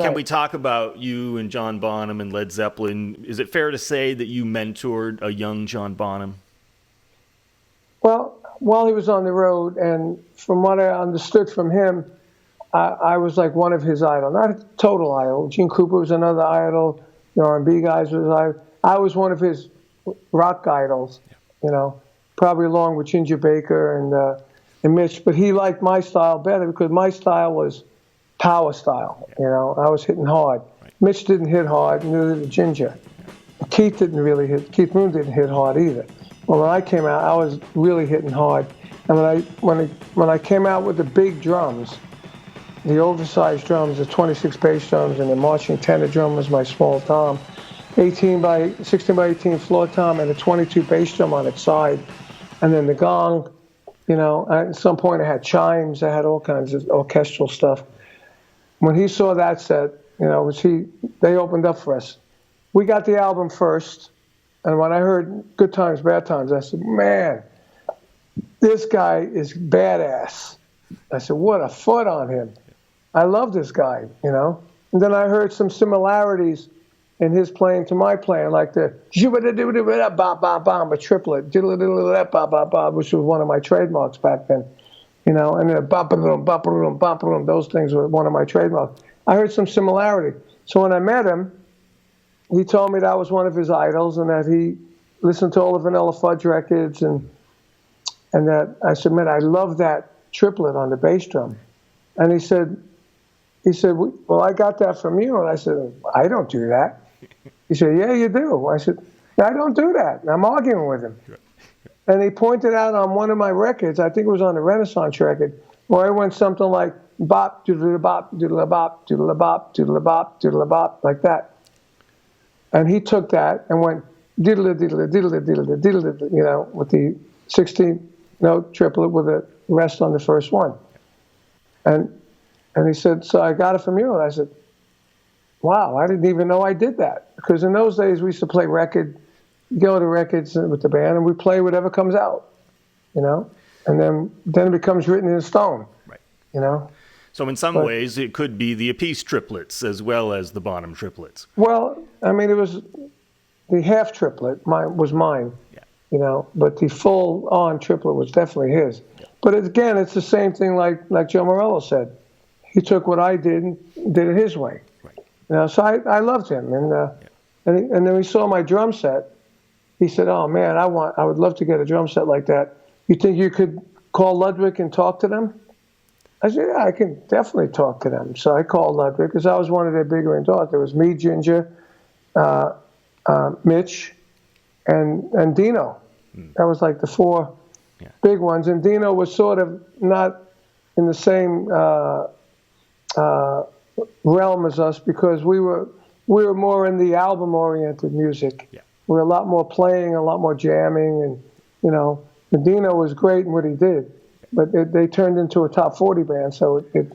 Can we talk about you and John Bonham and Led Zeppelin? Is it fair to say that you mentored a young John Bonham? Well, while he was on the road, and from what I understood from him, I was like one of his idols. Not a total idol. Gene Krupa was another idol. The R&B guys was idol. I was one of his rock idols, probably along with Ginger Baker and Mitch. But he liked my style better because my style was power style. I was hitting hard. Right. Mitch didn't hit hard, neither did Ginger. Keith didn't really hit. Keith Moon didn't hit hard either. Well, when I came out, I was really hitting hard. And when I came out with the big drums, the oversized drums, the 26 bass drums, and the marching tenor drum was my small tom, 16 by 18 floor tom, and a 22 bass drum on its side, and then the gong. At some point I had chimes. I had all kinds of orchestral stuff. When he saw that set, they opened up for us. We got the album first, and when I heard Good Times, Bad Times, I said, man, this guy is badass. I said, what a foot on him. I love this guy, And then I heard some similarities in his playing to my playing, like the a triplet, which was one of my trademarks back then, and then those things were one of my trademarks. I heard some similarity. So when I met him, he told me that was one of his idols and that he listened to all the Vanilla Fudge records, and that I said, man, I love that triplet on the bass drum. And he said, well, I got that from you. And I said, I don't do that. He said, yeah, you do. I said, I don't do that. And I'm arguing with him. And he pointed out on one of my records, I think it was on the Renaissance record, where I went something like bop, doodle-a-bop, doodle-a-bop, doodle-a-bop, doodle-a-bop, doodle-a-bop, like that. And he took that and went diddle-a-diddle-a-diddle-a-diddle-a, with the 16-note triplet with the rest on the first one. And he said, so I got it from you. And I said, wow, I didn't even know I did that. Because in those days, we used to play go to records with the band, and we play whatever comes out, And then it becomes written in stone, right? So in some ways, it could be the Appice triplets as well as the Bonham triplets. Well, I mean, it was the half triplet was mine, but the full-on triplet was definitely his. Yeah. But again, it's the same thing like Joe Morello said. He took what I did and did it his way. Right. So I loved him. And then we saw my drum set. He said, oh, man, I would love to get a drum set like that. You think you could call Ludwig and talk to them? I said, yeah, I can definitely talk to them. So I called Ludwig because I was one of their bigger in talk. There was me, Ginger, Mitch, and Dino. That was like the four big ones. And Dino was sort of not in the same realm as us because we were more in the album-oriented music. Yeah. We were a lot more playing, a lot more jamming, and Dino was great in what he did. But they turned into a top 40 band, so it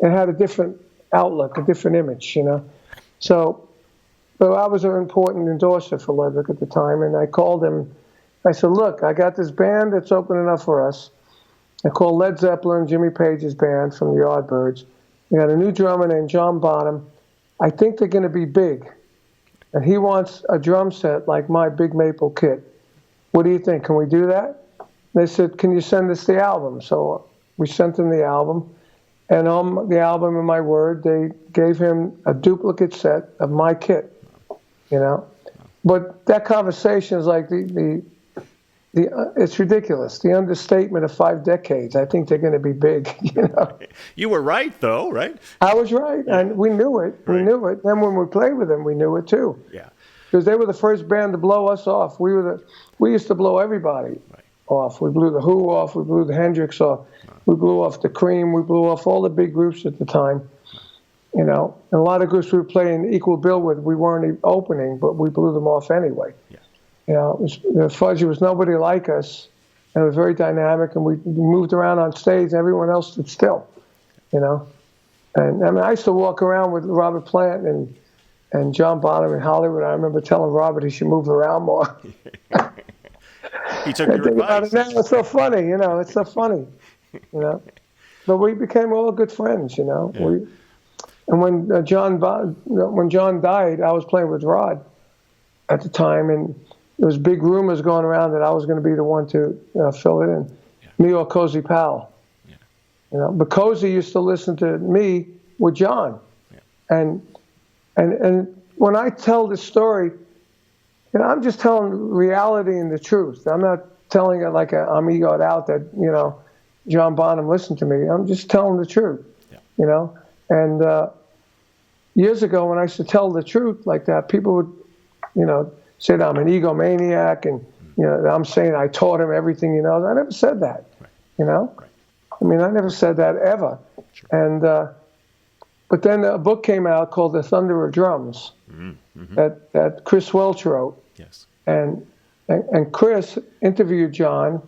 had a different outlook, a different image, So I was an important endorser for Ludwig at the time, and I called him. I said, look, I got this band that's opening up for us. I called Led Zeppelin, Jimmy Page's band from the Yardbirds. We got a new drummer named John Bonham. I think they're going to be big. And he wants a drum set like my Big Maple kit. What do you think? Can we do that? They said, can you send us the album? So we sent him the album. And on the album, in my word, they gave him a duplicate set of my kit, But that conversation is like it's ridiculous. The understatement of 5 decades. I think they're going to be big, You were right, though, right? I was right, and we knew it. Right. We knew it. Then when we played with them, we knew it, too. Yeah. Because they were the first band to blow us off. We used to blow everybody off. We blew the Who off. We blew the Hendrix off. We blew off the Cream. We blew off all the big groups at the time. And a lot of groups we were playing equal bill with, we weren't opening, but we blew them off anyway. Yeah. The Fudge was nobody like us, and it was very dynamic, and we moved around on stage, and everyone else stood still, And I mean, I used to walk around with Robert Plant and John Bonham in Hollywood. I remember telling Robert he should move around more. He took your advice. Now it's so funny, It's so funny, But we became all good friends, Yeah. And when John died, I was playing with Rod at the time, and there was big rumors going around that I was going to be the one to fill it in, me or Cozy Powell. But Cozy used to listen to me with John, and when I tell this story, I'm just telling reality and the truth. I'm not telling it like I'm egoed out that John Bonham listened to me. I'm just telling the truth, And years ago, when I used to tell the truth like that, people would, say that I'm an egomaniac, and I'm saying I taught him everything he knows. I never said that, I mean, I never said that ever. Sure. And but then a book came out called The Thunder of Drums that Chris Welch wrote. Yes. And Chris interviewed John,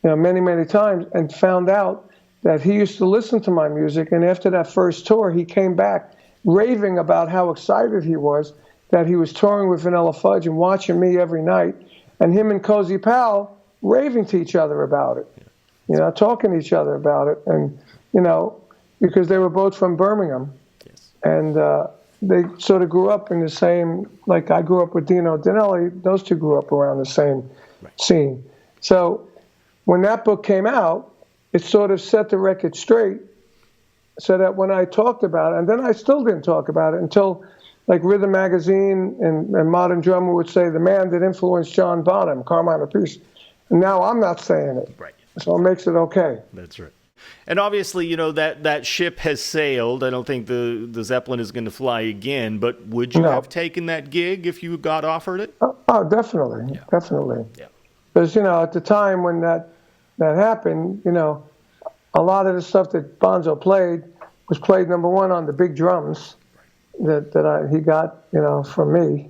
many, many times, and found out that he used to listen to my music. And after that first tour, he came back raving about how excited he was that he was touring with Vanilla Fudge and watching me every night, and him and Cozy Powell raving to each other about it, talking to each other about it. And, because they were both from Birmingham. Yes. And they sort of grew up in the same, like I grew up with Dino Danelli, those two grew up around the same scene. So when that book came out, it sort of set the record straight, so that when I talked about it, and then I still didn't talk about it until like Rhythm Magazine and Modern Drummer would say the man that influenced John Bonham, Carmine Appice. And now I'm not saying it. Right. So it makes it okay. That's right. And obviously, that ship has sailed. I don't think the Zeppelin is going to fly again, but would you have taken that gig if you got offered it? Oh, definitely. Yeah. Definitely. Yeah. Because, at the time when that happened, a lot of the stuff that Bonzo played was played number one on the big drums that he got, from me,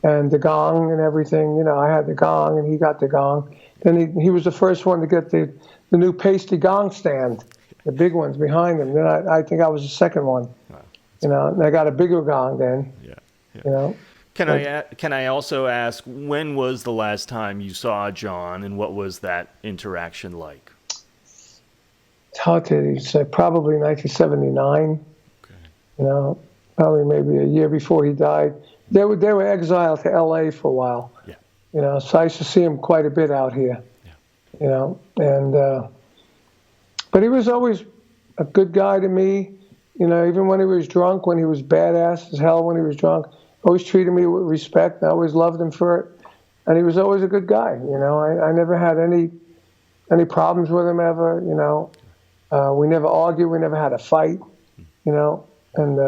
and the gong and everything. I had the gong and he got the gong. Then he was the first one to get the new pasty gong stand, the big ones behind him. Then I think I was the second one. Wow. And I got a bigger gong then. Yeah. Can I also ask, when was the last time you saw John, and what was that interaction like? It's hard to say. Probably 1979. Okay. Probably maybe a year before he died. They were exiled to L.A. for a while. Yeah. So I used to see him quite a bit out here. Yeah. But he was always a good guy to me. Even when he was drunk, when he was badass as hell when he was drunk, always treated me with respect. I always loved him for it. And he was always a good guy. I never had any problems with him ever. We never argued. We never had a fight. And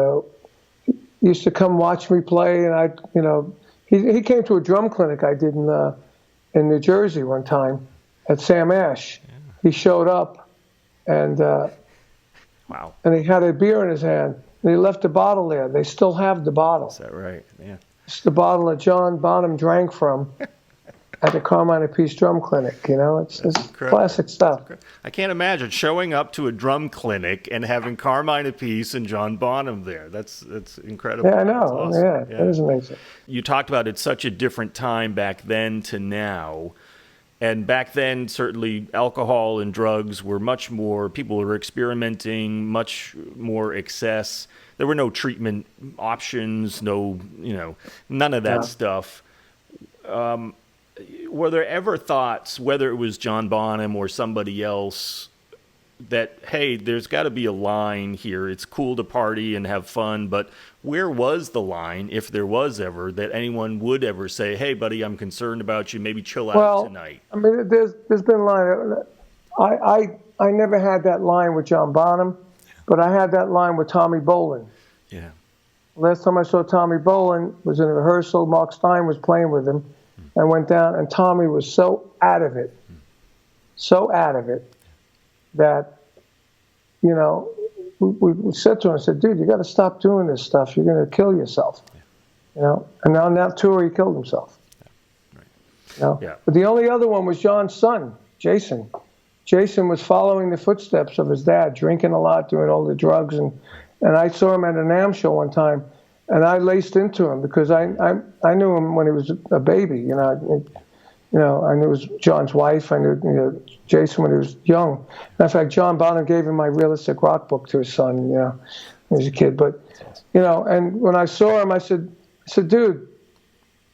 he used to come watch me play, and he came to a drum clinic I did in New Jersey one time at Sam Ash. Yeah. He showed up, and wow! And he had a beer in his hand, and he left the bottle there. They still have the bottle. Is that right? Yeah. It's the bottle that John Bonham drank from at the Carmine Appice Drum Clinic. It's classic stuff. I can't imagine showing up to a drum clinic and having Carmine Appice and John Bonham there. That's incredible. Yeah, I know. Awesome. Yeah, that is amazing. You talked about it's such a different time back then to now. And back then, certainly, alcohol and drugs were much more, people were experimenting, much more excess. There were no treatment options, none of that stuff. Were there ever thoughts, whether it was John Bonham or somebody else, that, hey, there's got to be a line here. It's cool to party and have fun, but where was the line, if there was ever, that anyone would ever say, hey, buddy, I'm concerned about you, maybe chill out tonight? I mean, there's been a line. I never had that line with John Bonham, but I had that line with Tommy Bolin. Yeah. Last time I saw Tommy Bolin was in a rehearsal. Mark Stein was playing with him. I went down, and Tommy was so out of it that, we said to him, I said, dude, you got to stop doing this stuff. You're going to kill yourself. And on that tour, he killed himself. Yeah. But the only other one was John's son, Jason. Jason was following the footsteps of his dad, drinking a lot, doing all the drugs, and I saw him at a NAMM show one time. And I laced into him because I knew him when he was a baby. I knew it was John's wife. I knew Jason when he was young. In fact, John Bonham gave him my realistic rock book to his son. When he was a kid. But And when I saw him, I said, dude,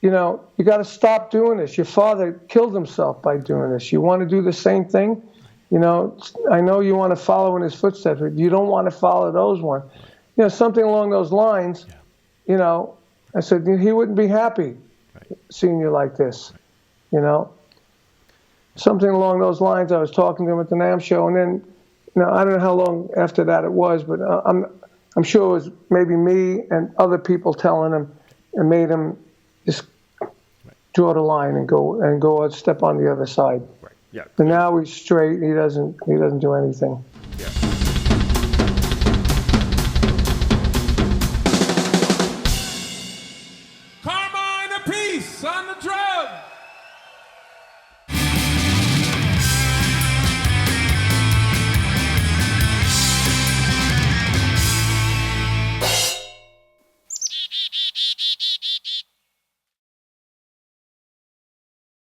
you got to stop doing this. Your father killed himself by doing this. You want to do the same thing? I know you want to follow in his footsteps, but you don't want to follow those ones. Something along those lines. I said, he wouldn't be happy seeing you like this. Something along those lines. I was talking to him at the NAMM show, and then, I don't know how long after that it was, but I'm sure it was maybe me and other people telling him and made him just draw the line and go step on the other side. Right. Yeah. And now he's straight. He doesn't do anything.